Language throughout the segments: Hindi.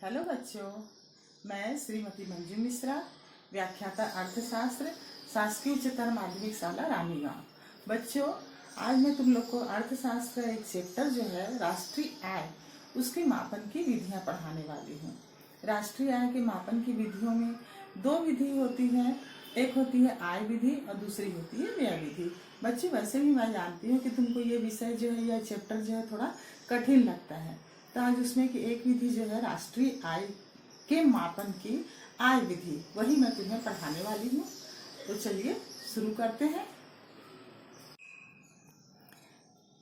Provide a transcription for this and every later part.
हेलो बच्चों, मैं श्रीमती मंजू मिश्रा, व्याख्याता अर्थशास्त्र, शासकीय उच्चतर माध्यमिक शाला रानीगांव। बच्चों, आज मैं तुम लोग को अर्थशास्त्र का एक चैप्टर जो है राष्ट्रीय आय, उसके मापन की विधियां पढ़ाने वाली हूँ। राष्ट्रीय आय के मापन की विधियों में दो विधि होती है, एक होती है आय विधि और दूसरी होती है व्यय विधि। बच्चे, वैसे भी मैं जानती हूँ कि तुमको ये विषय जो है, यह चैप्टर जो है थोड़ा कठिन लगता है, तो आज उसमें की एक विधि जो है राष्ट्रीय आय के मापन की आय विधि, वही मैं तुम्हें पढ़ाने वाली हूँ। तो चलिए शुरू करते हैं।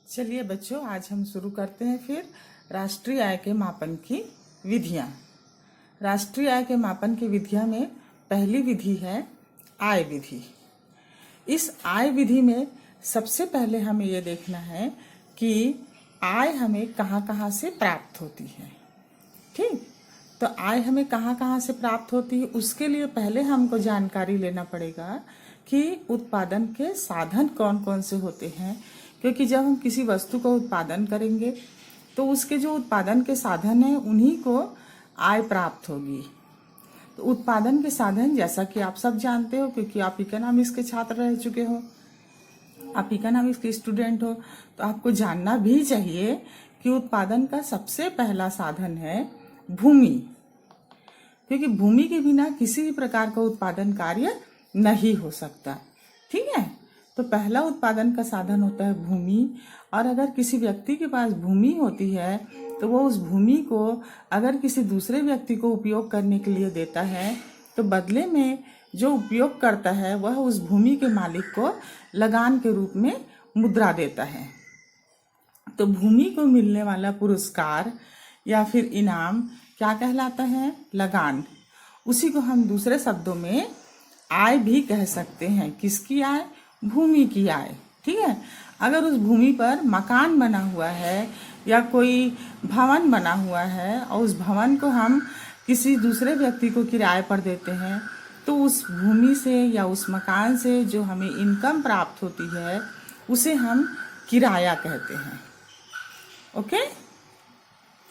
चलिए बच्चों, आज हम शुरू करते हैं फिर राष्ट्रीय आय के मापन की विधियाँ। राष्ट्रीय आय के मापन की विधियाँ में पहली विधि है आय विधि। इस आय विधि में सबसे पहले हमें ये देखना है कि आय हमें कहाँ कहाँ से प्राप्त होती है। ठीक, तो आय हमें कहाँ कहाँ से प्राप्त होती है, उसके लिए पहले हमको जानकारी लेना पड़ेगा कि उत्पादन के साधन कौन कौन से होते हैं। क्योंकि जब हम किसी वस्तु का उत्पादन करेंगे तो उसके जो उत्पादन के साधन हैं उन्हीं को आय प्राप्त होगी। तो उत्पादन के साधन, जैसा कि आप सब जानते हो क्योंकि आप इकोनॉमिक्स के छात्र रह चुके हो, आप इकोनॉमिक्स के स्टूडेंट हो, तो आपको जानना भी चाहिए कि उत्पादन का सबसे पहला साधन है भूमि। क्योंकि भूमि के बिना किसी भी प्रकार का उत्पादन कार्य नहीं हो सकता। ठीक है, तो पहला उत्पादन का साधन होता है भूमि। और अगर किसी व्यक्ति के पास भूमि होती है तो वो उस भूमि को अगर किसी दूसरे व्यक्ति को उपयोग करने के लिए देता है तो बदले में जो उपयोग करता है वह उस भूमि के मालिक को लगान के रूप में मुद्रा देता है। तो भूमि को मिलने वाला पुरस्कार या फिर इनाम क्या कहलाता है? लगान। उसी को हम दूसरे शब्दों में आय भी कह सकते हैं। किसकी आय? भूमि की आय। ठीक है, अगर उस भूमि पर मकान बना हुआ है या कोई भवन बना हुआ है और उस भवन को हम किसी दूसरे व्यक्ति को किराए पर देते हैं तो उस भूमि से या उस मकान से जो हमें इनकम प्राप्त होती है उसे हम किराया कहते हैं। ओके,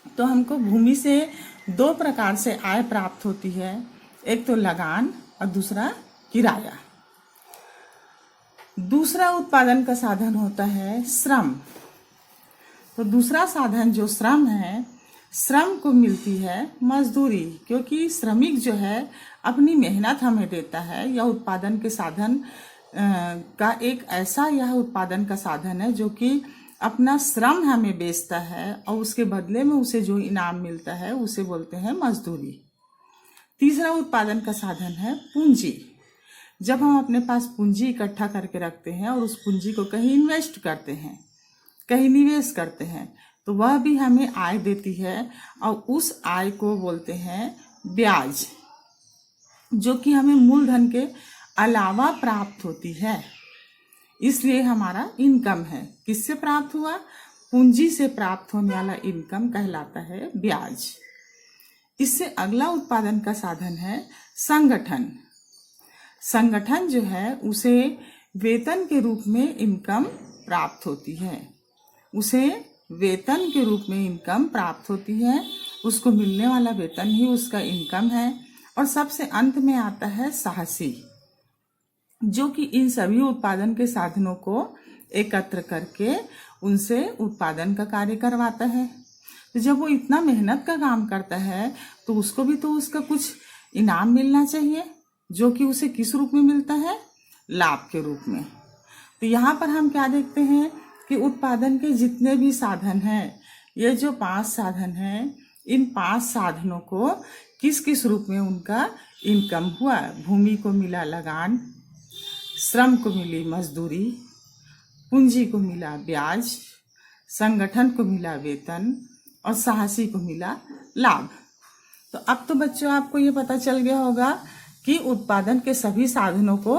तो हमको भूमि से दो प्रकार से आय प्राप्त होती है, एक तो लगान और दूसरा किराया। दूसरा उत्पादन का साधन होता है श्रम। तो दूसरा साधन जो श्रम है, श्रम को मिलती है मजदूरी। क्योंकि श्रमिक जो है अपनी मेहनत हमें देता है, या उत्पादन के साधन का एक ऐसा यह उत्पादन का साधन है जो कि अपना श्रम हमें बेचता है और उसके बदले में उसे जो इनाम मिलता है उसे बोलते हैं मजदूरी। तीसरा उत्पादन का साधन है पूंजी। जब हम अपने पास पूंजी इकट्ठा करके रखते हैं और उस पूंजी को कहीं इन्वेस्ट करते हैं, कहीं निवेश करते हैं, तो वह भी हमें आय देती है और उस आय को बोलते हैं ब्याज, जो कि हमें मूलधन के अलावा प्राप्त होती है। इसलिए हमारा इनकम है। किससे प्राप्त हुआ? पूंजी से प्राप्त होने वाला इनकम कहलाता है ब्याज। इससे अगला उत्पादन का साधन है संगठन। संगठन जो है उसे वेतन के रूप में इनकम प्राप्त होती है। उसे वेतन के रूप में इनकम प्राप्त होती है, उसको मिलने वाला वेतन ही उसका इनकम है। और सबसे अंत में आता है साहसी, जो कि इन सभी उत्पादन के साधनों को एकत्र करके उनसे उत्पादन का कार्य करवाता है। तो जब वो इतना मेहनत का काम करता है तो उसको भी तो उसका कुछ इनाम मिलना चाहिए, जो कि उसे किस रूप में मिलता है? लाभ के रूप में। तो यहाँ पर हम क्या देखते हैं कि उत्पादन के जितने भी साधन हैं, ये जो 5 साधन हैं, इन 5 साधनों को किस किस रूप में उनका इनकम हुआ? भूमि को मिला लगान, श्रम को मिली मजदूरी, पूंजी को मिला ब्याज, संगठन को मिला वेतन और साहसी को मिला लाभ। तो अब तो बच्चों आपको ये पता चल गया होगा कि उत्पादन के सभी साधनों को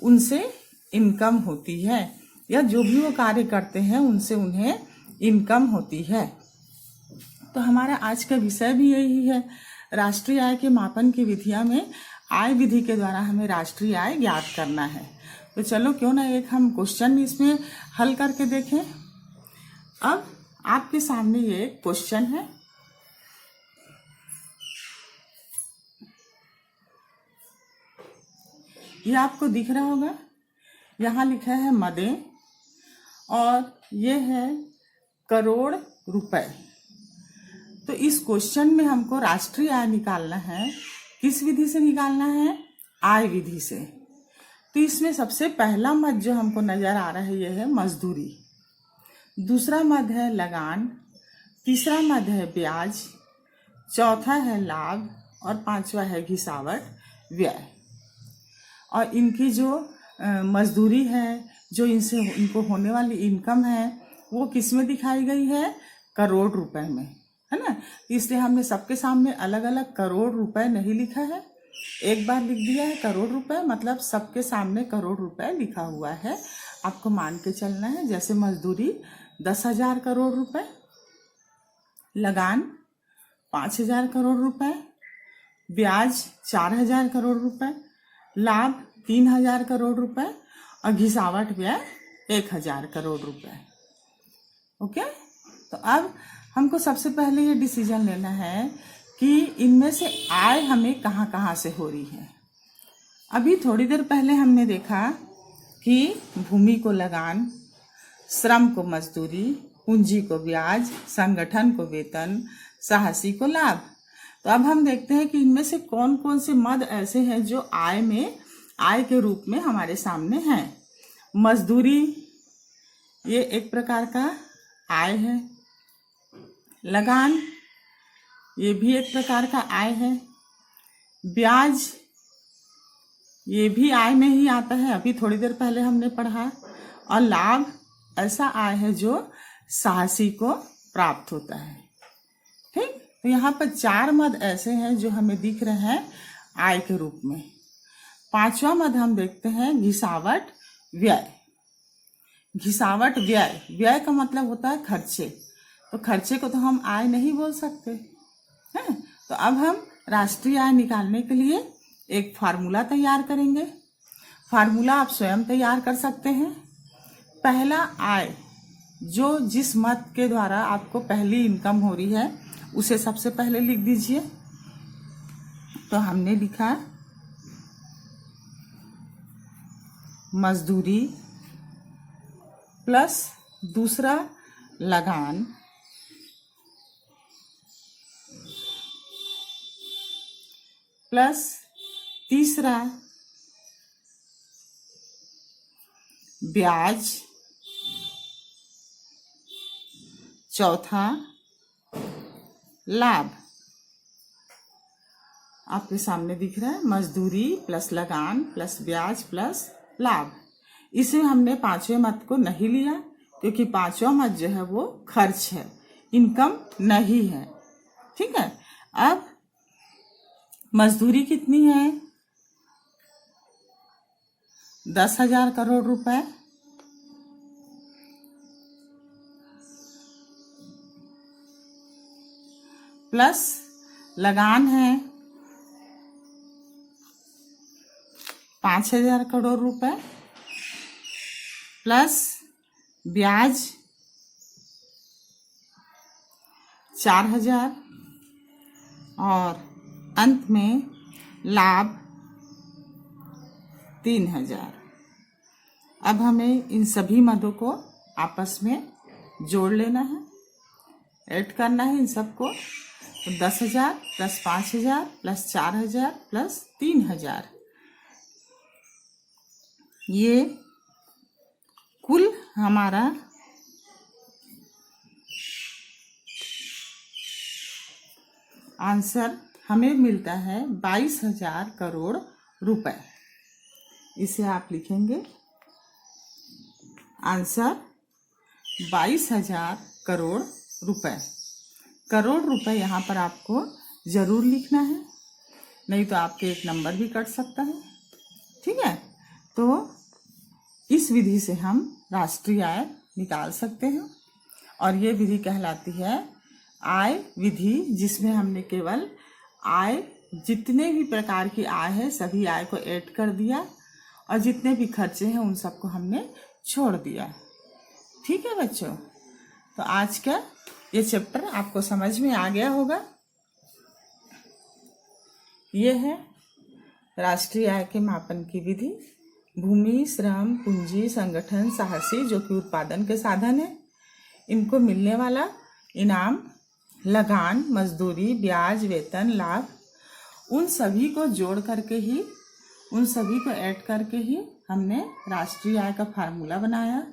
उनसे इनकम होती है, या जो भी वो कार्य करते हैं उनसे उन्हें इनकम होती है। तो हमारा आज का विषय भी यही है। राष्ट्रीय आय के मापन की विधियां में आय विधि के द्वारा हमें राष्ट्रीय आय ज्ञात करना है। तो चलो क्यों ना एक हम क्वेश्चन इसमें हल करके देखें। अब आपके सामने ये क्वेश्चन है, ये आपको दिख रहा होगा, यहाँ लिखा है मदें और ये है करोड़ रुपए। तो इस क्वेश्चन में हमको राष्ट्रीय आय निकालना है। किस विधि से निकालना है? आय विधि से। तो इसमें सबसे पहला मद जो हमको नजर आ रहा है ये है मजदूरी, दूसरा मद है लगान, तीसरा मद है ब्याज, चौथा है लाभ और पांचवा है घिसावट व्यय। और इनकी जो मजदूरी है, जो इनको होने वाली इनकम है, वो किस में दिखाई गई है? करोड़ रुपए में, है ना। इसलिए हमने सबके सामने अलग अलग करोड़ रुपए नहीं लिखा है, एक बार लिख दिया है करोड़ रुपए, मतलब सबके सामने करोड़ रुपए लिखा हुआ है। आपको मान के चलना है। जैसे मजदूरी 10,000 करोड़ रुपए, लगान 5,000 करोड़ रुपए, ब्याज 4,000 करोड़ रुपए, लाभ 3,000 करोड़ रुपए और घिसावट व्यय 1,000 करोड़ रुपए। ओके, तो अब हमको सबसे पहले ये डिसीजन लेना है कि इनमें से आय हमें कहाँ कहाँ से हो रही है। अभी थोड़ी देर पहले हमने देखा कि भूमि को लगान, श्रम को मजदूरी, पूंजी को ब्याज, संगठन को वेतन, साहसी को लाभ। तो अब हम देखते हैं कि इनमें से कौन कौन से मद ऐसे हैं जो आय के रूप में हमारे सामने हैं। मजदूरी ये एक प्रकार का आय है, लगान ये भी एक प्रकार का आय है, ब्याज ये भी आय में ही आता है, अभी थोड़ी देर पहले हमने पढ़ा, और लाभ ऐसा आय है जो साहसी को प्राप्त होता है। ठीक, तो यहाँ पर 4 मद ऐसे हैं जो हमें दिख रहे हैं आय के रूप में। 5वां मद हम देखते हैं घिसावट व्यय। घिसावट व्यय, व्यय का मतलब होता है खर्चे, तो खर्चे को तो हम आय नहीं बोल सकते हैं। तो अब हम राष्ट्रीय आय निकालने के लिए एक फार्मूला तैयार करेंगे। फार्मूला आप स्वयं तैयार कर सकते हैं। पहला आय, जो जिस मद के द्वारा आपको पहली इनकम हो रही है उसे सबसे पहले लिख दीजिए। तो हमने लिखा मजदूरी प्लस दूसरा लगान प्लस तीसरा ब्याज, चौथा लाभ। आपके सामने दिख रहा है मजदूरी प्लस लगान प्लस ब्याज प्लस लाभ। इसमें हमने 5वें मद को नहीं लिया क्योंकि 5वां मद जो है वो खर्च है, इनकम नहीं है। ठीक है, अब मजदूरी कितनी है? 10,000 करोड़ रुपए प्लस लगान है 5,000 करोड़ रुपए प्लस ब्याज 4,000 और अंत में लाभ 3,000। अब हमें इन सभी मदों को आपस में जोड़ लेना है, ऐड करना है इन सबको। तो 10,000 प्लस 5,000 प्लस 4,000 प्लस 3,000, ये कुल हमारा आंसर हमें मिलता है 22,000 करोड़ रुपए। इसे आप लिखेंगे आंसर 22,000 करोड़ रुपए। करोड़ रुपए यहाँ पर आपको जरूर लिखना है, नहीं तो आपके एक नंबर भी कट सकता है। ठीक है, तो इस विधि से हम राष्ट्रीय आय निकाल सकते हैं और ये विधि कहलाती है आय विधि, जिसमें हमने केवल आय, जितने भी प्रकार की आय है सभी आय को ऐड कर दिया और जितने भी खर्चे हैं उन सबको हमने छोड़ दिया। ठीक है बच्चों, तो आज का ये चैप्टर आपको समझ में आ गया होगा। ये है राष्ट्रीय आय के मापन की विधि। भूमि, श्रम, पूंजी, संगठन, साहसी जो कि उत्पादन के साधन है, इनको मिलने वाला इनाम, लगान, मजदूरी, ब्याज, वेतन, लाभ, उन सभी को जोड़ करके ही, उन सभी को ऐड करके ही हमने राष्ट्रीय आय का फार्मूला बनाया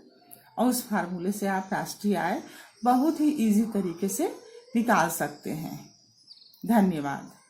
और उस फार्मूले से आप राष्ट्रीय आय बहुत ही इजी तरीके से निकाल सकते हैं। धन्यवाद।